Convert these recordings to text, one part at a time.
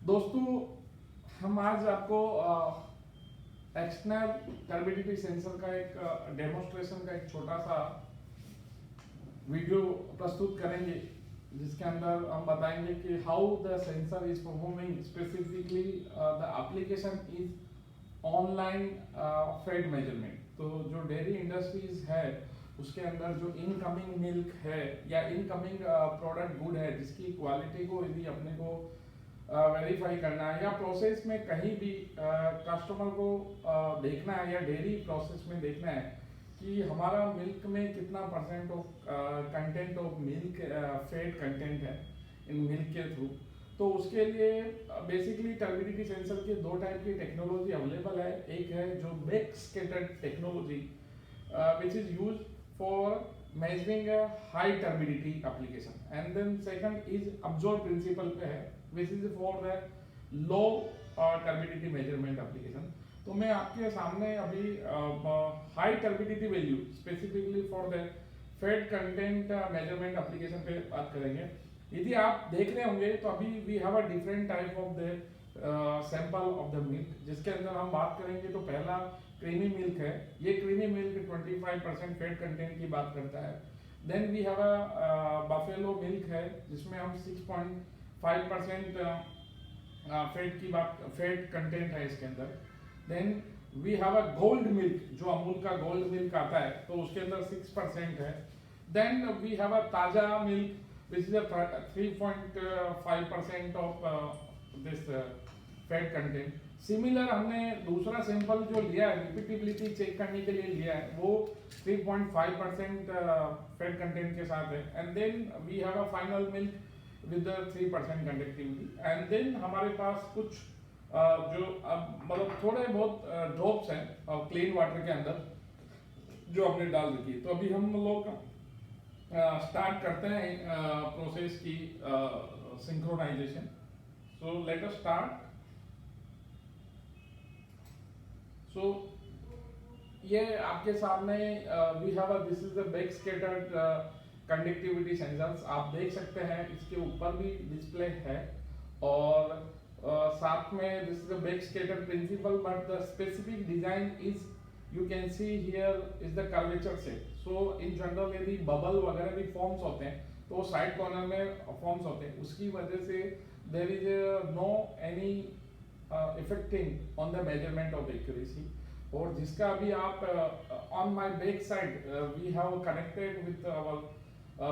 दोस्तों, हम आज आपको एक्सटर्नल टर्बिडिटी सेंसर का एक डेमोस्ट्रेशन का एक छोटा सा वीडियो प्रस्तुत करेंगे, जिसके अंदर हम बताएंगे कि how the sensor is performing, specifically the application is online fat measurement. तो जो डेयरी इंडस्ट्रीज है उसके अंदर जो इनकमिंग मिल्क है या इनकमिंग प्रोडक्ट गुड है, जिसकी क्वालिटी को यदि अपने को वेरीफाई करना है या प्रोसेस में कहीं भी कस्टमर को देखना है या डेयरी प्रोसेस में देखना है कि हमारा मिल्क में कितना percent of content of milk fat content है इन मिल्क के थ्रू। तो उसके लिए बेसिकली टर्बिडिटी सेंसर के दो टाइप की टेक्नोलॉजी अवेलेबल है। एक है जो back scattered technology which is used for measuring a high turbidity application, and then second is absorb principle पे है, which is for the low turbidity measurement application। तो मैं आपके सामने अभी high turbidity value specifically for the fat content measurement application पे बात करेंगे। यदि आप देख रहे होंगे तो अभी we have a different type of the sample of the milk, जिसके अंदर हम बात करेंगे। तो पहला क्रीमी मिल्क है। ये क्रीमी मिल्क 25% फैट कंटेंट की बात करता है। Then we have a buffalo milk है, जिसमें हम 6.5% फैट की बात, फैट कंटेंट है इसके अंदर। Then we have a gold milk, जो अमूल का गोल्ड मिल्क आता है, तो उसके अंदर 6% है। देन वी हैव अ ताजा milk which is a 3.5% of this fat content. Similar हमने दूसरा सैंपल जो लिया है रिपीटेबिलिटी चेक करने के लिए लिया है, वो 3.5% फैट कंटेंट के साथ है। And then we have a final milk with 3% conductivity. And then हमारे पास कुछ जो मतलब थोड़े बहुत ड्रॉप्स हैं क्लीन वाटर के अंदर जो हमने डाल रखी है। तो अभी हम लोग स्टार्ट करते हैं प्रोसेस की synchronisation. So let us start. So ये आपके सामने we have a this is the back scattered conductivity sensors. आप देख सकते हैं इसके ऊपर भी डिस्प्ले है, और साथ में this is the back scattered principle, but the specific design is you can see here is the curvature set. So in general यदि बबल वगैरह भी फॉर्म्स होते हैं तो वो साइड कॉर्नर में फॉर्म्स होते हैं, उसकी वजह से there is no any effecting on the measurement of accuracy. और जिसका अभी आप on my back side we have connected with our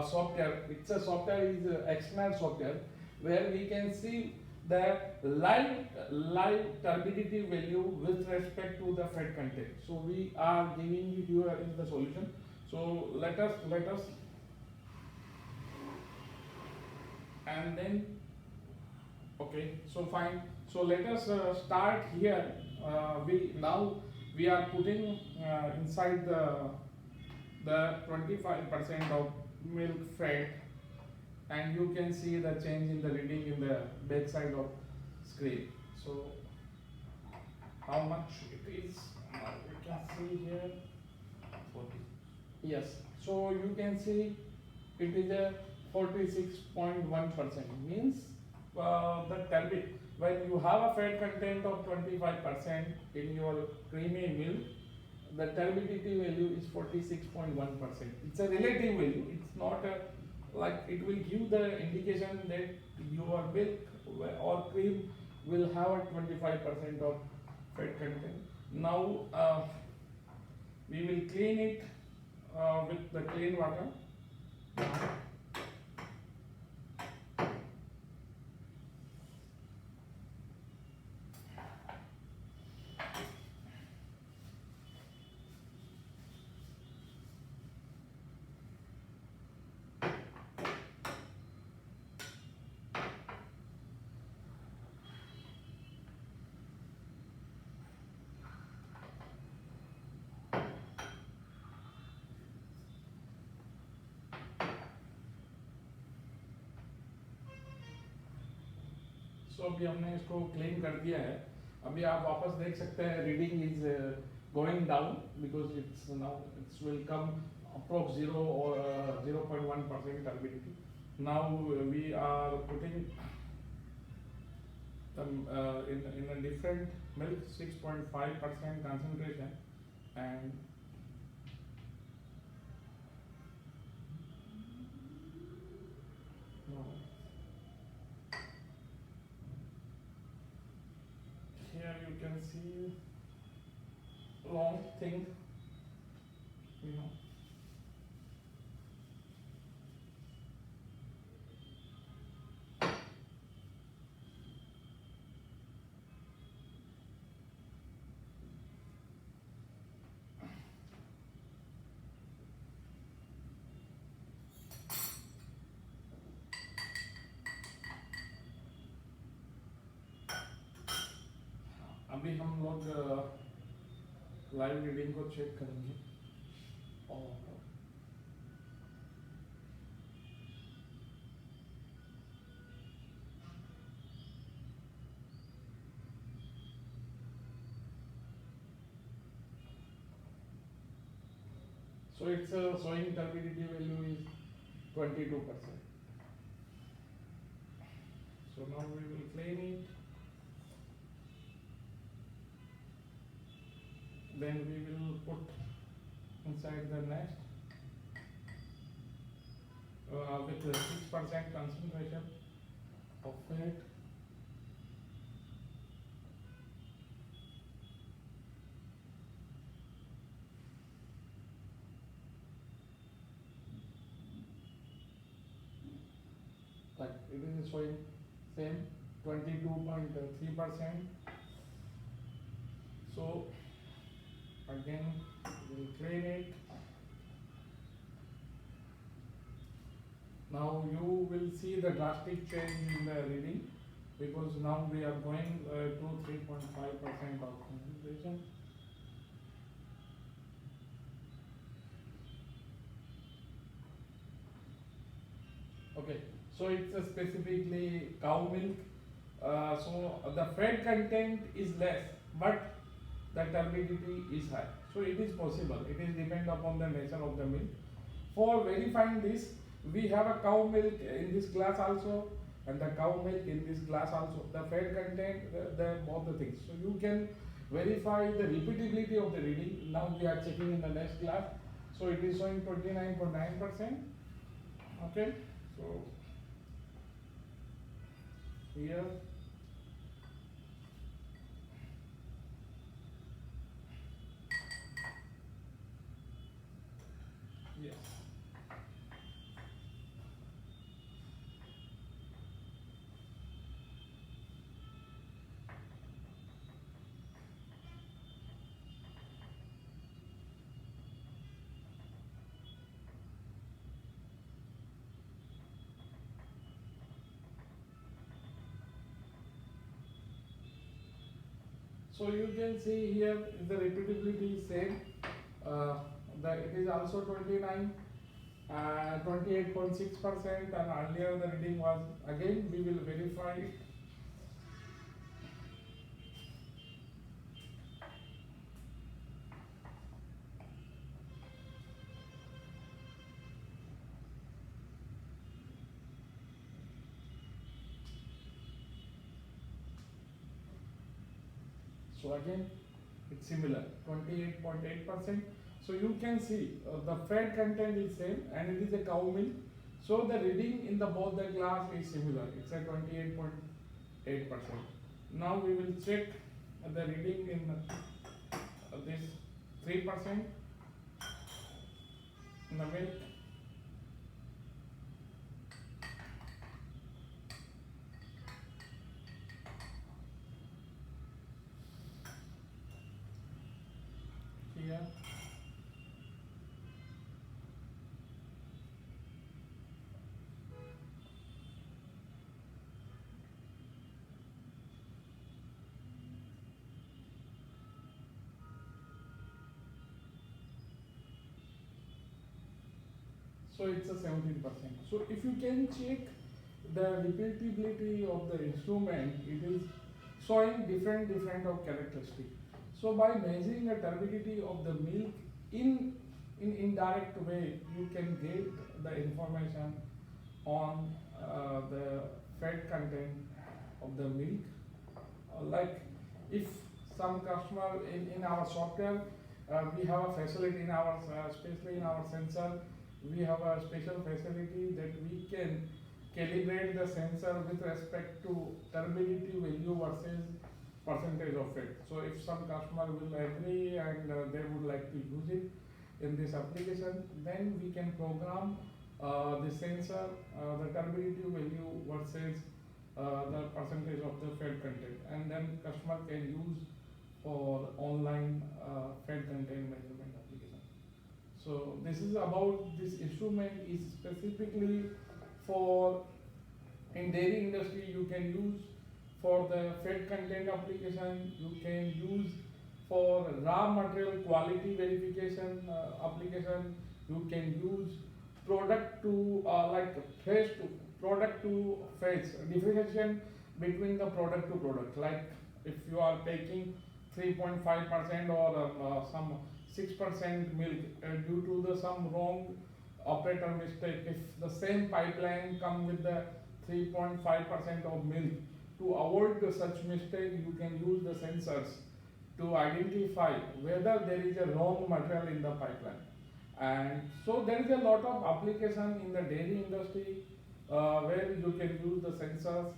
software. It's a software is external software where we can see the live turbidity value with respect to the fat content. So we are giving you here in the solution. So let us and then okay, so fine. So let us start here. We are putting inside the 25% of milk fat, and you can see the change in the reading in the back side of screen. So how much it is, you can see here 40. Yes, so you can see it is a 46.1%, means the turbid, when you have a fat content of 25% in your creamy milk, the turbidity value is 46.1%. It's a relative value, it's not a like it will give the indication that your milk or cream will have a 25% of fat content. Now we will clean it with the clean water. सो अभी हमने इसको clean कर दिया है। अभी आप वापस देख सकते हैं reading is going down because it's now it's will come approx 0 or 0.1% turbidity. Now we are putting in a different milk 6.5% concentration, and no, here you can see long thing, you know. अभी हम लोग live reading को check करेंगे और so it's showing turbidity value is 22%. So now we will clean it. Then we will put inside the nest with 6% concentration of fat. Like it is showing same 22.3%. So again we'll clean it. Now you will see the drastic change in the reading, because now we are going to 3.5% of concentration. Okay, so it's specifically cow milk. So the fat content is less, but the turbidity is high. So it is possible. It is depend upon the nature of the milk. For verifying this, we have a cow milk in this glass also, and the cow milk in this glass also. The fat content, the both the things. So you can verify the repeatability of the reading. Now we are checking in the next glass. So it is showing 29.9%. Okay, so here. Yes. So you can see here the repeatability is same. It is also 28.6%, and earlier the reading was, again we will verify it. So again it's similar, 28.8%. So you can see the fat content is same, and it is a cow milk. So the reading in the both the glass is similar. It's a 28.8%. Now we will check the reading in this 3% in the milk. Here. So it's a 17%. So if you can check the repeatability of the instrument, it is showing different of characteristics. So by measuring the turbidity of the milk in indirect way, you can get the information on the fat content of the milk. like if some customer in our software, we have a facility in our, especially in our sensor, we have a special facility that we can calibrate the sensor with respect to turbidity value versus percentage of it. So if some customer will agree and they would like to use it in this application, then we can program the sensor, the turbidity value versus the percentage of the fed content, and then customer can use for online fed content measurement application. So this is about this instrument is specifically for in dairy industry. You can use for the fed content application, you can use for raw material quality verification application, you can use product to like fresh to product to fresh differentiation between the product to product. Like if you are taking 3.5% or some 6% milk due to the some wrong operator mistake, if the same pipeline come with the 3.5% of milk, to avoid such mistake, you can use the sensors to identify whether there is a wrong material in the pipeline. And so there is a lot of application in the dairy industry where you can use the sensors,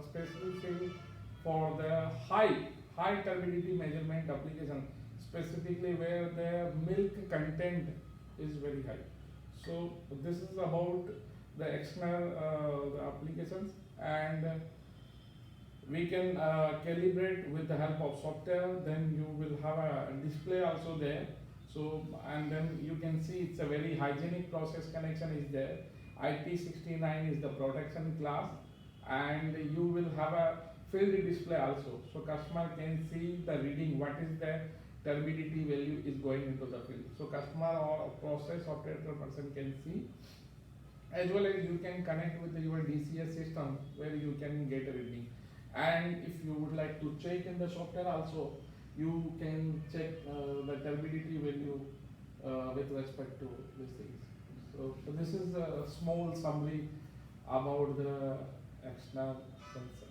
specifically for the high turbidity measurement application, specifically where the milk content is very high. So this is about the external the applications, and we can calibrate with the help of software. Then you will have a display also there. So and then you can see it's a very hygienic process connection is there. IP69 is the protection class, and you will have a field display also. So customer can see the reading, what is the turbidity value is going into the field. So customer or process operator person can see, as well as you can connect with your DCS system where you can get a reading. And if you would like to check in the software also, you can check the turbidity value with respect to these things. So this is a small summary about the external sensor.